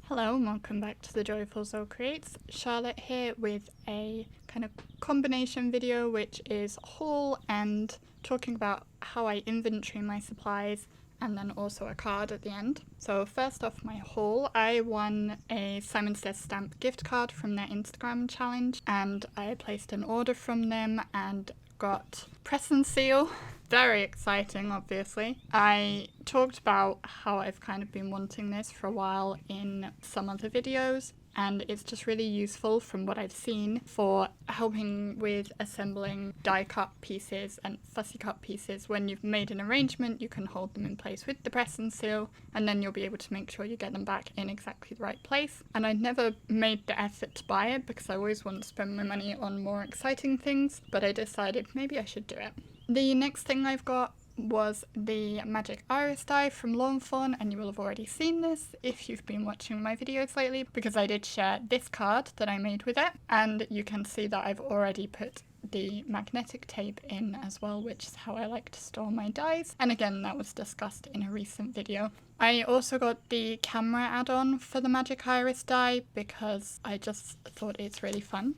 Hello and welcome back to the Joyful Soul Creates. Charlotte here with a kind of combination video which is haul and talking about how I inventory my supplies and then also a card at the end. So first off, my haul, I won a Simon Says Stamp gift card from their Instagram challenge and I placed an order from them and got press and seal. Very exciting, obviously. I talked about how I've kind of been wanting this for a while in some other videos, and it's just really useful from what I've seen for helping with assembling die cut pieces and fussy cut pieces. When you've made an arrangement, you can hold them in place with the press and seal, and then you'll be able to make sure you get them back in exactly the right place. And I never made the effort to buy it because I always want to spend my money on more exciting things, but I decided maybe I should do it. The next thing I've got was the Magic Iris die from Fawn, and you will have already seen this if you've been watching my videos lately, because I did share this card that I made with it, and you can see that I've already put the magnetic tape in as well, which is how I like to store my dies, and again that was discussed in a recent video. I also got the camera add-on for the Magic Iris die because I just thought it's really fun.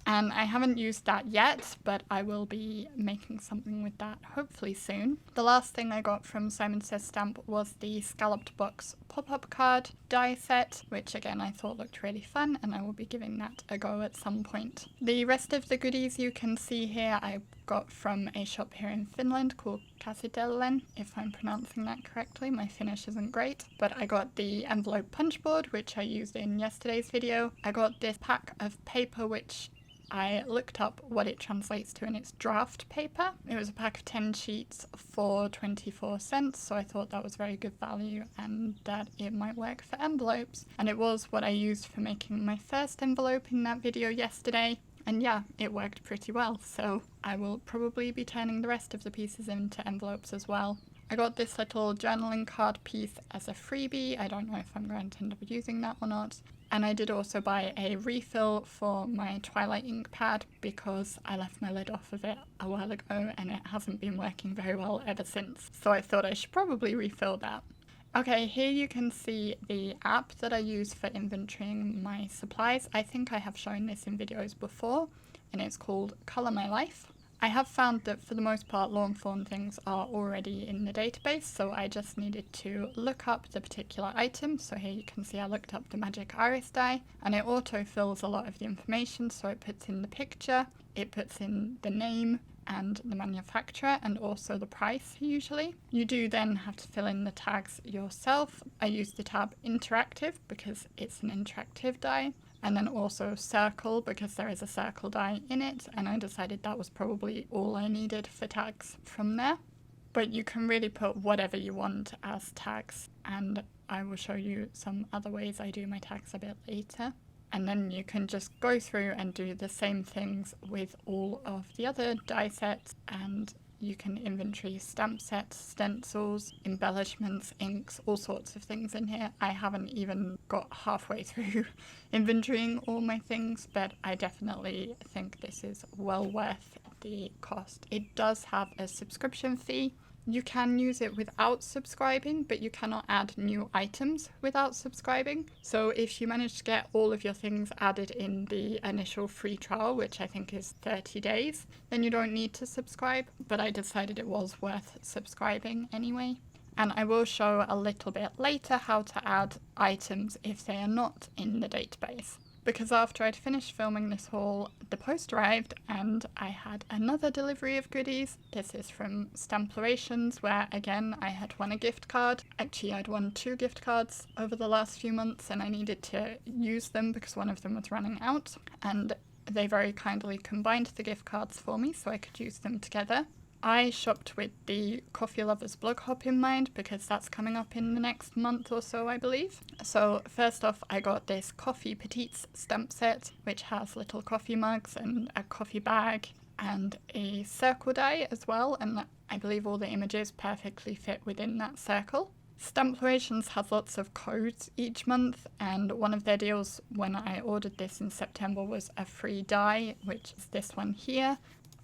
And I haven't used that yet, but I will be making something with that hopefully soon. The last thing I got from Simon Says Stamp was the Scalloped box pop-up card die set, which again I thought looked really fun, and I will be giving that a go at some point. The rest of the goodies you can see here I got from a shop here in Finland called Käsitellen, if I'm pronouncing that correctly. My Finnish isn't great, but I got the envelope punch board, which I used in yesterday's video. I got this pack of paper, which I looked up what it translates to, and it's draft paper. It was a pack of 10 sheets for 24 cents, so I thought that was very good value and that it might work for envelopes. And it was what I used for making my first envelope in that video yesterday. And yeah, it worked pretty well, so I will probably be turning the rest of the pieces into envelopes as well. I got this little journaling card piece as a freebie. I don't know if I'm going to end up using that or not. And I did also buy a refill for my Twilight Ink pad because I left my lid off of it a while ago and it hasn't been working very well ever since. So I thought I should probably refill that. Okay, here you can see the app that I use for inventorying my supplies. I think I have shown this in videos before, and it's called Colour My Life. I have found that for the most part Fawn things are already in the database, so I just needed to look up the particular item. So here you can see I looked up the Magic Iris die, and it autofills a lot of the information, so it puts in the picture, it puts in the name and the manufacturer and also the price usually. You do then have to fill in the tags yourself. I use the tab Interactive because it's an interactive die, and then also Circle because there is a circle die in it, and I decided that was probably all I needed for tags from there. But you can really put whatever you want as tags, and I will show you some other ways I do my tags a bit later. And then you can just go through and do the same things with all of the other die sets, and you can inventory stamp sets, stencils, embellishments, inks, all sorts of things in here. I haven't even got halfway through inventorying all my things, but I definitely think this is well worth the cost. It does have a subscription fee. You can use it without subscribing, but you cannot add new items without subscribing. So if you manage to get all of your things added in the initial free trial, which I think is 30 days, then you don't need to subscribe. But I decided it was worth subscribing anyway. And I will show a little bit later how to add items if they are not in the database. Because after I'd finished filming this haul, the post arrived and I had another delivery of goodies. This is from STAMPlorations, where again I had won a gift card. Actually, I'd won 2 gift cards over the last few months and I needed to use them because one of them was running out, and they very kindly combined the gift cards for me so I could use them together. I shopped with the Coffee Lovers blog hop in mind because that's coming up in the next month or so, I believe. So first off, I got this coffee Petites stamp set, which has little coffee mugs and a coffee bag and a circle die as well, and I believe all the images perfectly fit within that circle. STAMPlorations has lots of codes each month, and one of their deals when I ordered this in September was a free die, which is this one here.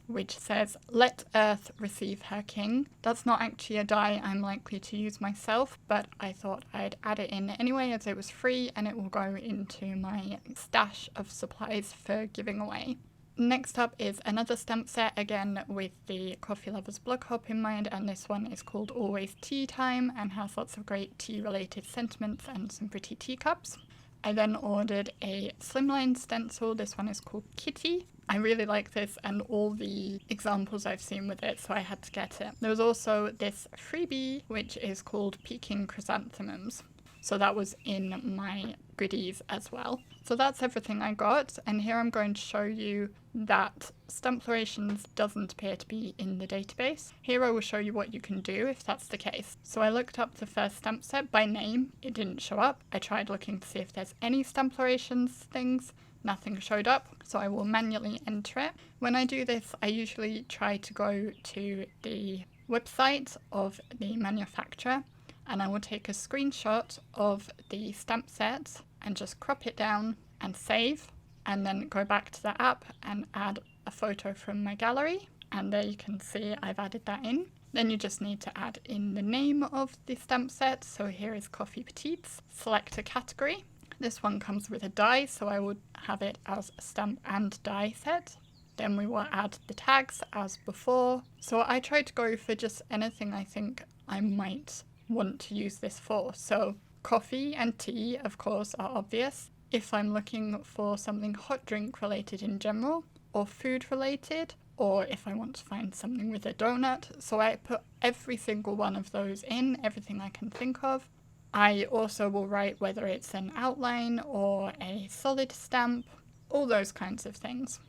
which says, "Let Earth receive her king." That's not actually a die I'm likely to use myself, but I thought I'd add it in anyway as it was free and it will go into my stash of supplies for giving away. Next up is another stamp set, again with the Coffee Lovers blog hop in mind, and this one is called Always Tea Time and has lots of great tea related sentiments and some pretty teacups. I then ordered a Slimline stencil. This one is called Kitty. I really like this and all the examples I've seen with it, so I had to get it. There was also this freebie, which is called Peking Chrysanthemums. So that was in my goodies as well. So that's everything I got, and here I'm going to show you that STAMPlorations doesn't appear to be in the database. Here I will show you what you can do if that's the case. So I looked up the first stamp set by name, it didn't show up. I tried looking to see if there's any STAMPlorations things, nothing showed up, so I will manually enter it. When I do this, I usually try to go to the website of the manufacturer, and I will take a screenshot of the stamp set and just crop it down and save, and then go back to the app and add a photo from my gallery, and there you can see I've added that in. Then you just need to add in the name of the stamp set, so here is Coffee Petites. Select a category. This one comes with a die, so I would have it as a stamp and die set. Then we will add the tags as before. So I try to go for just anything I think I might want to use this for. So coffee and tea, of course, are obvious. If I'm looking for something hot drink related in general, or food related, or if I want to find something with a donut. So I put every single one of those in, everything I can think of. I also will write whether it's an outline or a solid stamp, all those kinds of things.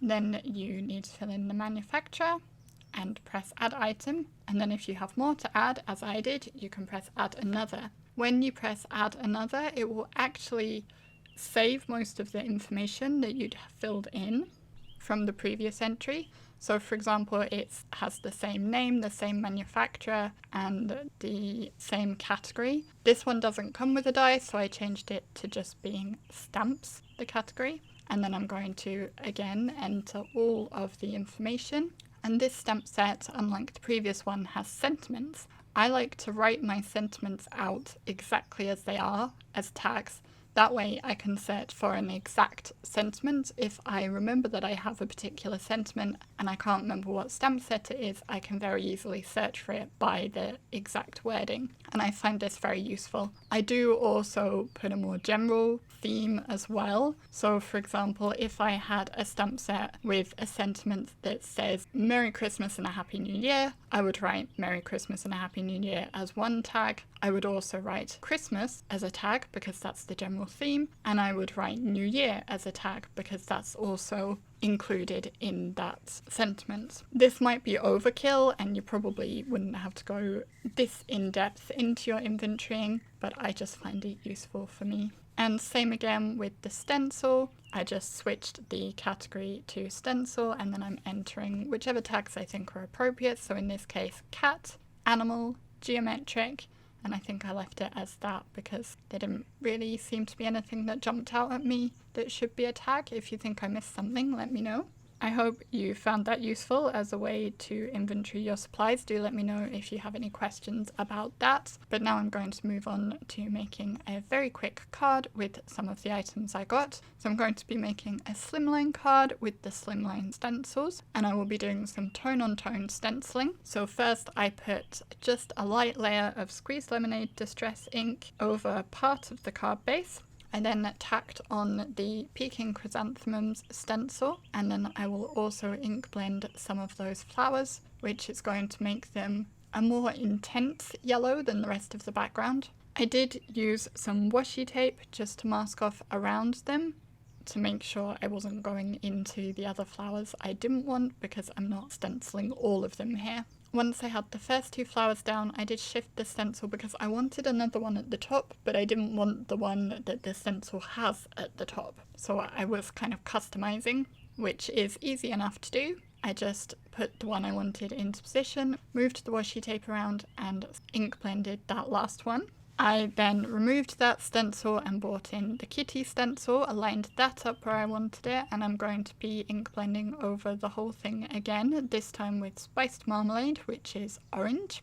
Then you need to fill in the manufacturer and press add item, and then if you have more to add, as I did, you can press add another. When you press add another, it will actually save most of the information that you'd filled in from the previous entry. So for example, it has the same name, the same manufacturer, and the same category. This one doesn't come with a die, so I changed it to just being stamps, the category. And then I'm going to, again, enter all of the information. And this stamp set, unlike the previous one, has sentiments. I like to write my sentiments out exactly as they are, as tags. That way I can search for an exact sentiment. If I remember that I have a particular sentiment and I can't remember what stamp set it is, I can very easily search for it by the exact wording. And I find this very useful. I do also put a more general theme as well. So for example, if I had a stamp set with a sentiment that says Merry Christmas and a Happy New Year, I would write Merry Christmas and a Happy New Year as one tag. I would also write Christmas as a tag because that's the general theme, and I would write New Year as a tag because that's also included in that sentiment. This might be overkill and you probably wouldn't have to go this in depth into your inventorying, but I just find it useful for me. And same again with the stencil. I just switched the category to stencil, and then I'm entering whichever tags I think are appropriate. So in this case, cat, animal, geometric, and I think I left it as that because there didn't really seem to be anything that jumped out at me that should be a tag. If you think I missed something, let me know. I hope you found that useful as a way to inventory your supplies. Do let me know if you have any questions about that. But now I'm going to move on to making a very quick card with some of the items I got. So I'm going to be making a Slimline card with the Slimline stencils, and I will be doing some tone-on-tone stenciling. So first I put just a light layer of Squeezed Lemonade Distress ink over part of the card base. I then tacked on the Peking Chrysanthemums stencil, and then I will also ink blend some of those flowers, which is going to make them a more intense yellow than the rest of the background. I did use some washi tape just to mask off around them to make sure I wasn't going into the other flowers I didn't want, because I'm not stenciling all of them here. Once I had the first two flowers down, I did shift the stencil because I wanted another one at the top, but I didn't want the one that the stencil has at the top. So I was kind of customizing, which is easy enough to do. I just put the one I wanted into position, moved the washi tape around and ink blended that last one. I then removed that stencil and brought in the kitty stencil, aligned that up where I wanted it, and I'm going to be ink blending over the whole thing again, this time with spiced marmalade, which is orange.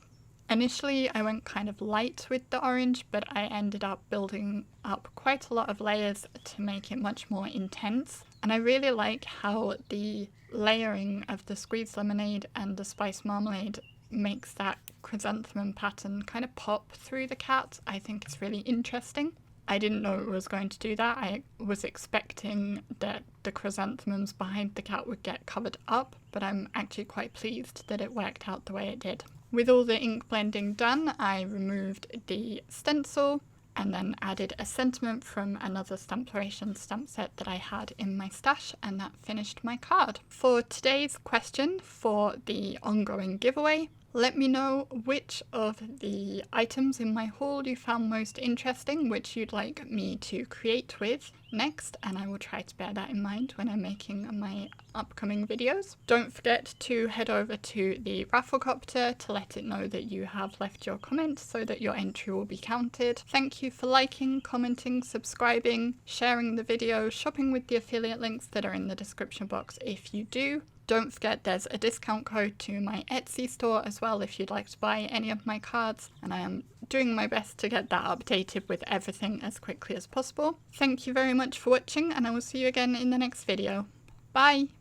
Initially I went kind of light with the orange, but I ended up building up quite a lot of layers to make it much more intense. And I really like how the layering of the squeezed lemonade and the spiced marmalade makes that chrysanthemum pattern kind of pop through the cat. I think it's really interesting. I didn't know it was going to do that. I was expecting that the chrysanthemums behind the cat would get covered up, but I'm actually quite pleased that it worked out the way it did. With all the ink blending done, I removed the stencil and then added a sentiment from another Stamplorations stamp set that I had in my stash, and that finished my card. For today's question for the ongoing giveaway, let me know which of the items in my haul you found most interesting, which you'd like me to create with next, and I will try to bear that in mind when I'm making my upcoming videos. Don't forget to head over to the Rafflecopter to let it know that you have left your comment so that your entry will be counted. Thank you for liking, commenting, subscribing, sharing the video, shopping with the affiliate links that are in the description box if you do. Don't forget there's a discount code to my Etsy store as well if you'd like to buy any of my cards, and I am doing my best to get that updated with everything as quickly as possible. Thank you very much for watching, and I will see you again in the next video. Bye!